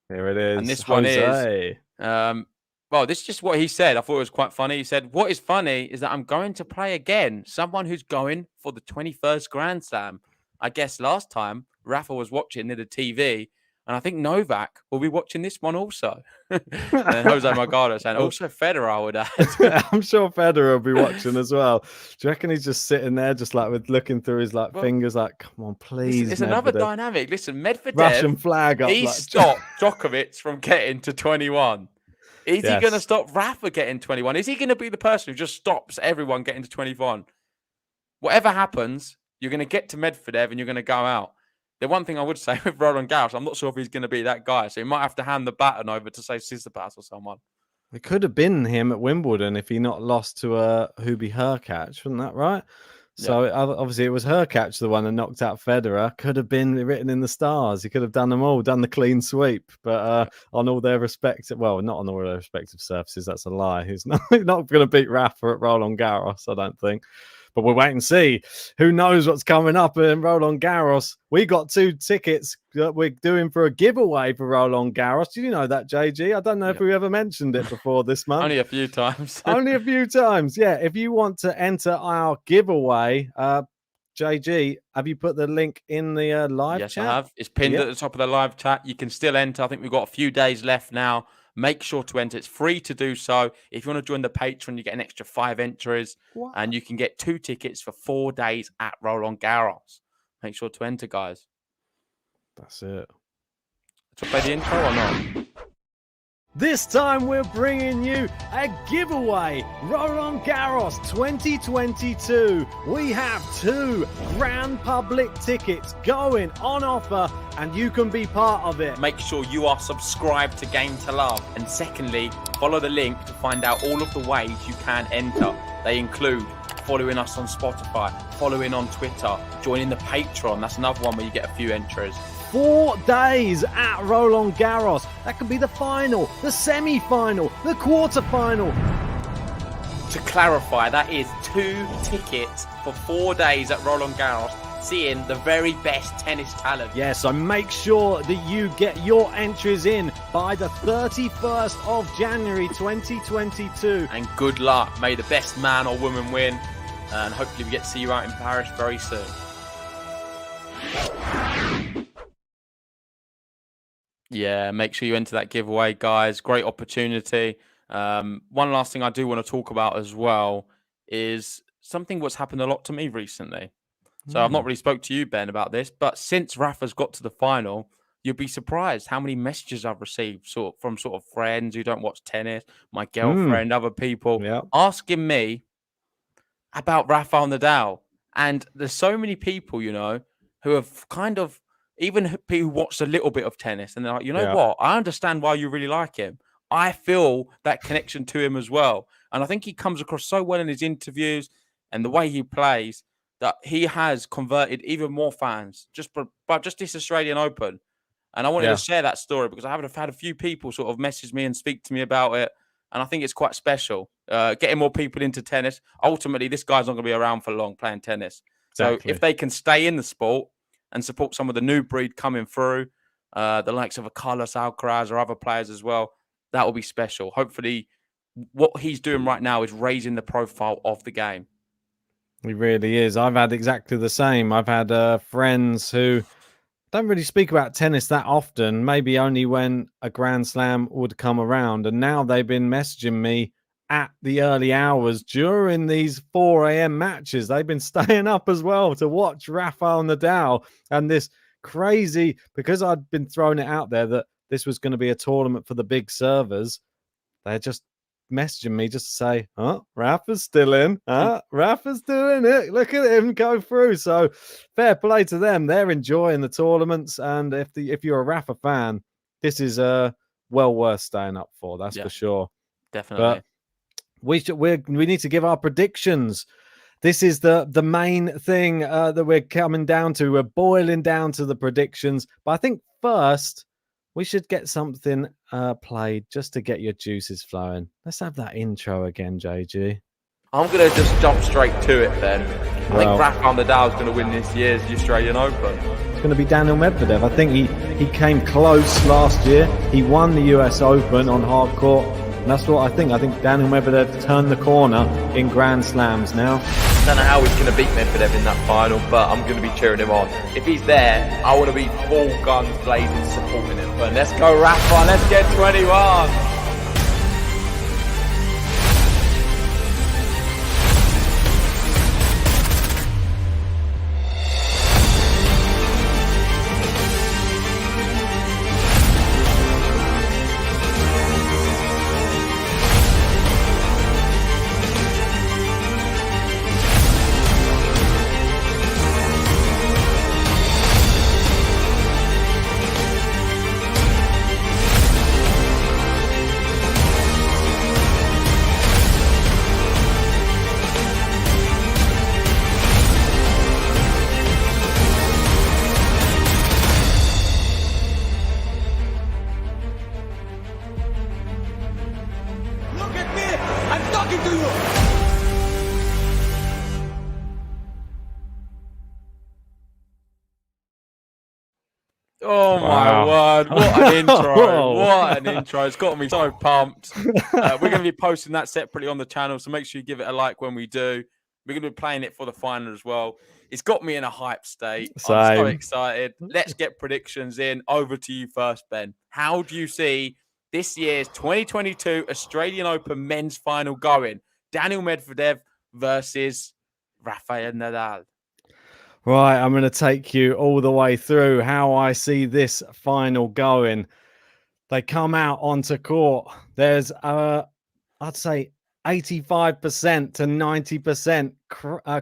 Here it is. And this Jose. one is... well, this is just what he said. I thought it was quite funny. He said, "What is funny is that I'm going to play again. Someone who's going for the 21st Grand Slam. I guess last time Rafa was watching near the TV, and I think Novak will be watching this one also." And Jose Morgado saying, "Also Federer, I would add." I'm sure Federer will be watching as well. Do you reckon he's just sitting there, just like with looking through his fingers, like, "Come on, please." It's another dynamic. Listen, Medvedev, Russian flag up. He stopped Djokovic from getting to 21. Is he going to stop Rafa getting 21? Is he going to be the person who just stops everyone getting to 21? Whatever happens, you're going to get to Medvedev and you're going to go out. The one thing I would say with Roland Garros, I'm not sure if he's going to be that guy. So he might have to hand the baton over to, say, Tsitsipas or someone. It could have been him at Wimbledon if he not lost to Hubie Hurkacz, wasn't that right? So obviously it was Hurkacz, the one that knocked out Federer. Could have been written in the stars. He could have done them all, done the clean sweep. But on all their respective, well, not on all their respective surfaces. That's a lie. He's not going to beat Rafa at Roland Garros, I don't think. But we'll wait and see. Who knows what's coming up in Roland Garros? We got 2 tickets that we're doing for a giveaway for Roland Garros. Did you know that, JG? I don't know if we ever mentioned it before this month. Only a few times. Only a few times. Yeah. If you want to enter our giveaway, JG, have you put the link in the live chat? Yes, I have. It's pinned at the top of the live chat. You can still enter. I think we've got a few days left now. Make sure to enter. It's free to do so. If you want to join the Patreon, you get an extra 5 entries. Wow. And you can get 2 tickets for 4 days at Roland Garros. Make sure to enter, guys. That's it. To play the intro or not? This time we're bringing you a giveaway. Roland Garros 2022. We have 2 Grand Public tickets going on offer, and you can be part of it. Make sure you are subscribed to Game to Love. And secondly, follow the link to find out all of the ways you can enter. They include following us on Spotify, following on Twitter, joining the Patreon. That's another one where you get a few entries. 4 days at Roland Garros. That could be the final, the semi-final, the quarter-final. To clarify, that is 2 tickets for 4 days at Roland Garros, seeing the very best tennis talent. Yeah, so make sure that you get your entries in by the 31st of January 2022. And good luck. May the best man or woman win. And hopefully we get to see you out in Paris very soon. Yeah, make sure you enter that giveaway, guys. Great opportunity. One last thing I do want to talk about as well is something what's happened a lot to me recently. So I've not really spoke to you, Ben, about this, but since Rafa's got to the final, you'll be surprised how many messages I've received from friends who don't watch tennis, my girlfriend, other people, asking me about Rafael Nadal. And there's so many people, who have kind of, even people who watched a little bit of tennis, and they're like, what? I understand why you really like him. I feel that connection to him as well. And I think he comes across so well in his interviews and the way he plays that he has converted even more fans just this Australian Open. And I wanted to share that story because I have had a few people sort of message me and speak to me about it. And I think it's quite special. Getting more people into tennis. Ultimately, this guy's not going to be around for long playing tennis. Exactly. So if they can stay in the sport and support some of the new breed coming through, the likes of a Carlos Alcaraz or other players as well, that will be special. Hopefully, what he's doing right now is raising the profile of the game. He really is. I've had exactly the same. I've had friends who don't really speak about tennis that often, maybe only when a Grand Slam would come around. And now they've been messaging me at the early hours during these 4 a.m. matches. They've been staying up as well to watch Rafael Nadal. And this crazy, because I'd been throwing it out there that this was going to be a tournament for the big servers, they're just messaging me just to say, Rafa's still in. Rafa's doing it. Look at him go through. So fair play to them. They're enjoying the tournaments. And if you're a Rafa fan, this is well worth staying up for. That's for sure. Definitely. But we need to give our predictions. This is the main thing that we're coming down to. We're boiling down to the predictions. But I think first we should get something played just to get your juices flowing. Let's have that intro again, JG. I'm going to just jump straight to it then. I think Rafael Nadal is going to win this year's Australian Open. It's going to be Daniel Medvedev. I think he came close last year. He won the US Open on hard court. And that's what I think. I think Daniel Medvedev turned the corner in Grand Slams now. I don't know how he's going to beat Medvedev in that final, but I'm going to be cheering him on. If he's there, I want to be full guns blazing supporting him. But let's go Rafa, let's get 21. Oh my word, what an intro. What an intro. It's got me so pumped. We're going to be posting that separately on the channel, so make sure you give it a like when we do. We're going to be playing it for the final as well. It's got me in a hype state. Same. I'm so excited. Let's get predictions in. Over to you first, Ben. How do you see this year's 2022 Australian Open men's final going? Daniel Medvedev versus Rafael Nadal. Right, I'm going to take you all the way through how I see this final going. They come out onto court. There's, I'd say, 85% to 90%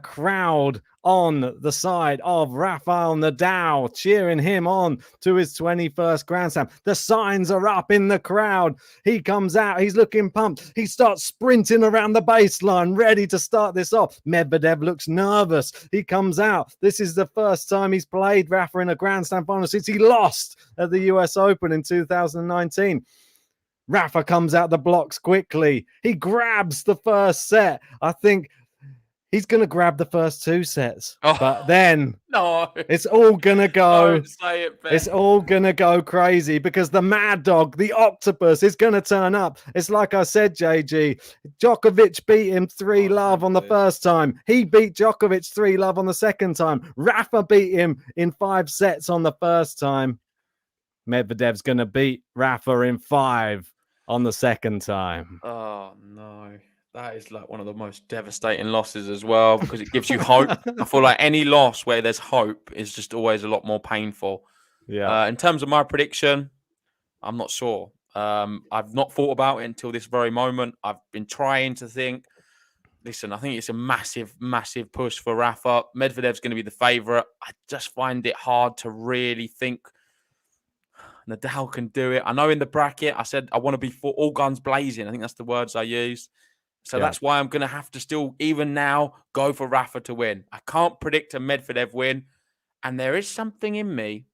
crowd on the side of Rafael Nadal, cheering him on to his 21st Grand Slam. The signs are up in the crowd. He comes out. He's looking pumped. He starts sprinting around the baseline, ready to start this off. Medvedev looks nervous. He comes out. This is the first time he's played Rafa in a Grand Slam final since he lost at the US Open in 2019. Rafa comes out the blocks quickly. He grabs the first set. I think he's going to grab the first two sets. Oh, but then no, it's all going to go. Don't say it, Ben. It's all going to go crazy because the mad dog, the octopus, is going to turn up. It's like I said, JG. Djokovic beat him 3-love on the first time. He beat Djokovic 3-love on the second time. Rafa beat him in 5 sets on the first time. Medvedev's going to beat Rafa in 5 on the second time. Oh, no. That is like one of the most devastating losses as well because it gives you hope. I feel like any loss where there's hope is just always a lot more painful. Yeah. In terms of my prediction, I'm not sure. I've not thought about it until this very moment. I've been trying to think. Listen, I think it's a massive, massive push for Rafa. Medvedev's going to be the favourite. I just find it hard to really think Nadal can do it. I know in the bracket, I said I want to be for all guns blazing. I think that's the words I used. So that's why I'm going to have to still, even now, go for Rafa to win. I can't predict a Medvedev win. And there is something in me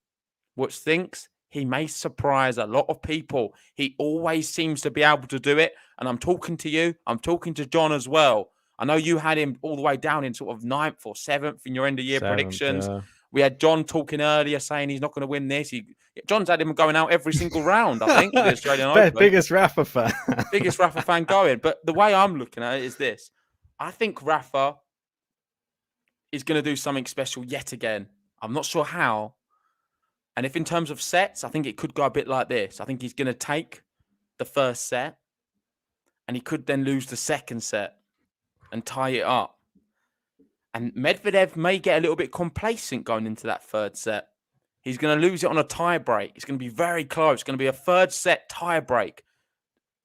which thinks he may surprise a lot of people. He always seems to be able to do it. And I'm talking to you. I'm talking to John as well. I know you had him all the way down in sort of 9th or 7th in your end-of-year predictions. Yeah. We had John talking earlier saying he's not going to win this. John's had him going out every single round, I think, for the Australian Open. Biggest Rafa fan. Biggest Rafa fan going. But the way I'm looking at it is this. I think Rafa is going to do something special yet again. I'm not sure how. And if in terms of sets, I think it could go a bit like this. I think he's going to take the first set and he could then lose the second set and tie it up. And Medvedev may get a little bit complacent going into that third set. He's going to lose it on a tie break. It's going to be very close. It's going to be a third set tie break.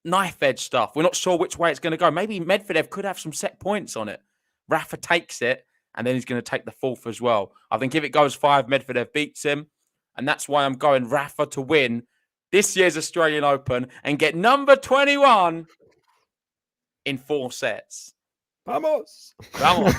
Knife edge stuff. We're not sure which way it's going to go. Maybe Medvedev could have some set points on it. Rafa takes it, and then he's going to take the fourth as well. I think if it goes 5, Medvedev beats him. And that's why I'm going Rafa to win this year's Australian Open and get number 21 in 4 sets. Vamos. Vamos.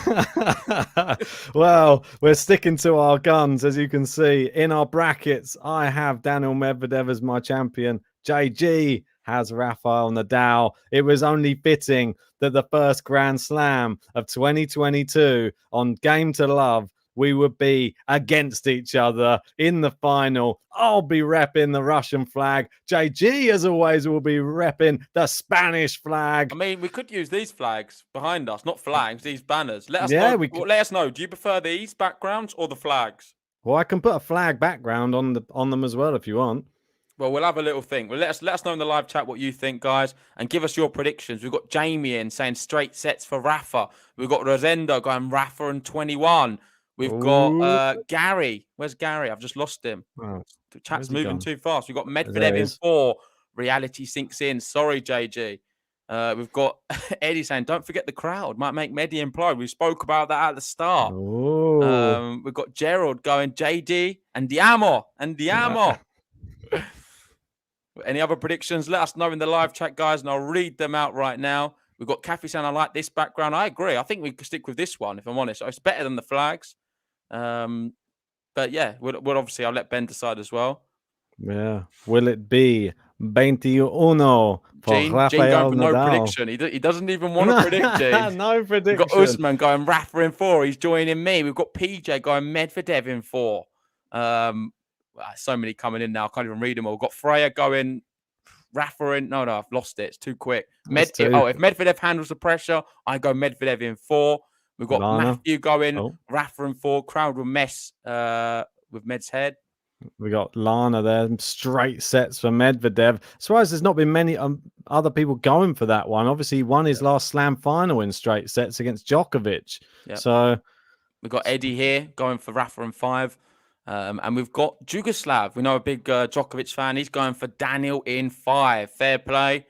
Well, we're sticking to our guns, as you can see. In our brackets, I have Daniel Medvedev as my champion. JG has Rafael Nadal. It was only fitting that the first Grand Slam of 2022 on Game to Love, we would be against each other in the final. I'll be repping the Russian flag. JG, as always, will be repping the Spanish flag. I mean, we could use these flags behind us, not flags, these banners. Let us know. Let us know. Do you prefer these backgrounds or the flags? Well, I can put a flag background on them as well if you want. Well, we'll have a little think. Well, let us know in the live chat what you think, guys, and give us your predictions. We've got Jamie in saying straight sets for Rafa. We've got Rosendo going Rafa and 21. We've got Gary. Where's Gary? I've just lost him. Oh, the chat's moving too fast. We've got Medvedev in 4. Reality sinks in. Sorry, JG. We've got Eddie saying, don't forget the crowd. Might make Medi implode. We spoke about that at the start. We've got Gerald going JD and Diamo. Any other predictions? Let us know in the live chat, guys, and I'll read them out right now. We've got Kathy saying, I like this background. I agree. I think we could stick with this one, if I'm honest. It's better than the flags. But yeah, we'll obviously, I'll let Ben decide as well. Yeah. Will it be 21 for Gene Rafael going for Nadal? no prediction. He doesn't even want to predict, Gene. No prediction. We've got Usman going Rafa in 4. He's joining me. We've got PJ going Medvedev in 4. So many coming in now. I can't even read them all. We've got Freya going Rafa in. No, I've lost it. It's too quick. If Medvedev handles the pressure, I go Medvedev in 4. We've got Matthew going Rafa in 4. Crowd will mess with Med's head. We got Lana there. Straight sets for Medvedev. Surprised there's not been many other people going for that one. Obviously, he won his last Slam final in straight sets against Djokovic. Yep. So We've got Eddie here going for Rafa in 5. And we've got Jugoslav. We know a big Djokovic fan. He's going for Daniel in 5. Fair play.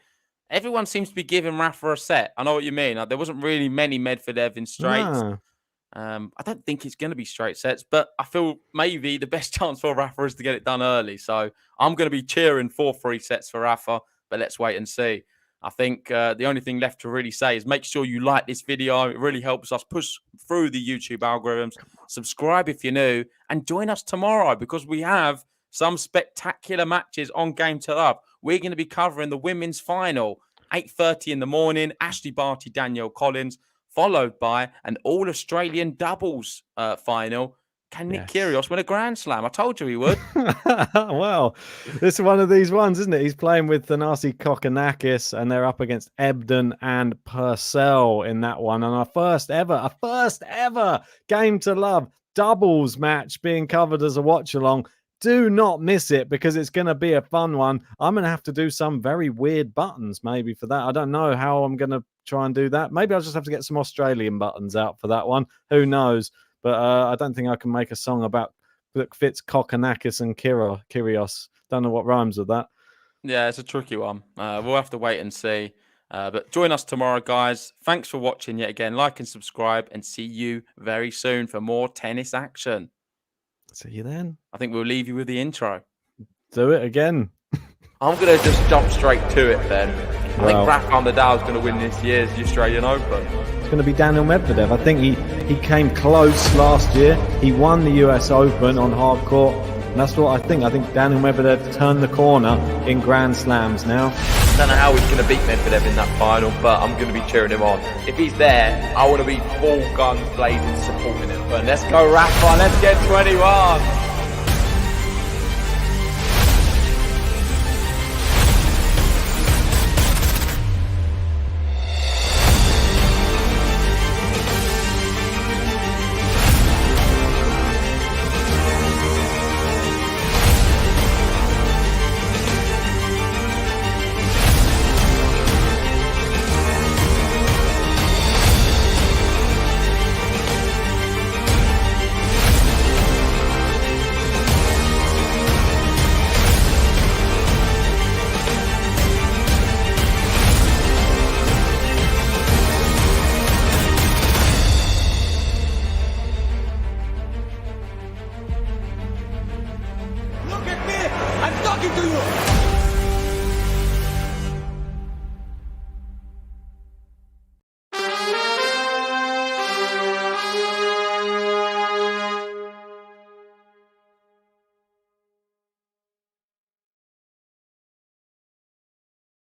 Everyone seems to be giving Rafa a set. I know what you mean. Like, there wasn't really many Medvedev in straights. No. I don't think it's going to be straight sets, but I feel maybe the best chance for Rafa is to get it done early. So I'm going to be cheering for 3 sets for Rafa, but let's wait and see. I think the only thing left to really say is make sure you like this video. It really helps us push through the YouTube algorithms. Subscribe if you're new and join us tomorrow because we have some spectacular matches on Game to Love. We're going to be covering the women's final, 8:30 in the morning. Ashley Barty, Danielle Collins, followed by an all-Australian doubles final. Can Nick Kyrgios win a Grand Slam? I told you he would. Well, this is one of these ones, isn't it? He's playing with Thanasi Kokkinakis, and they're up against Ebden and Purcell in that one. And a first ever Game to Love doubles match being covered as a watch-along. Do not miss it because it's going to be a fun one. I'm going to have to do some very weird buttons maybe for that. I don't know how I'm going to try and do that. Maybe I'll just have to get some Australian buttons out for that one. Who knows? But I don't think I can make a song about that fits Kokkinakis and Kyrgios. Don't know what rhymes with that. Yeah, it's a tricky one. We'll have to wait and see. But join us tomorrow, guys. Thanks for watching yet again. Like and subscribe and see you very soon for more tennis action. See you then. I think we'll leave you with the intro. Do it again. I'm going to just jump straight to it then. I think Rafael Nadal is going to win this year's Australian Open. It's going to be Daniel Medvedev. I think he came close last year. He won the US Open on hard court. And that's what I think. I think Daniel Medvedev turned the corner in Grand Slams now. I don't know how he's going to beat Medvedev in that final, but I'm going to be cheering him on. If he's there, I want to be full guns blazing supporting him. But let's go Rafa, let's get 21.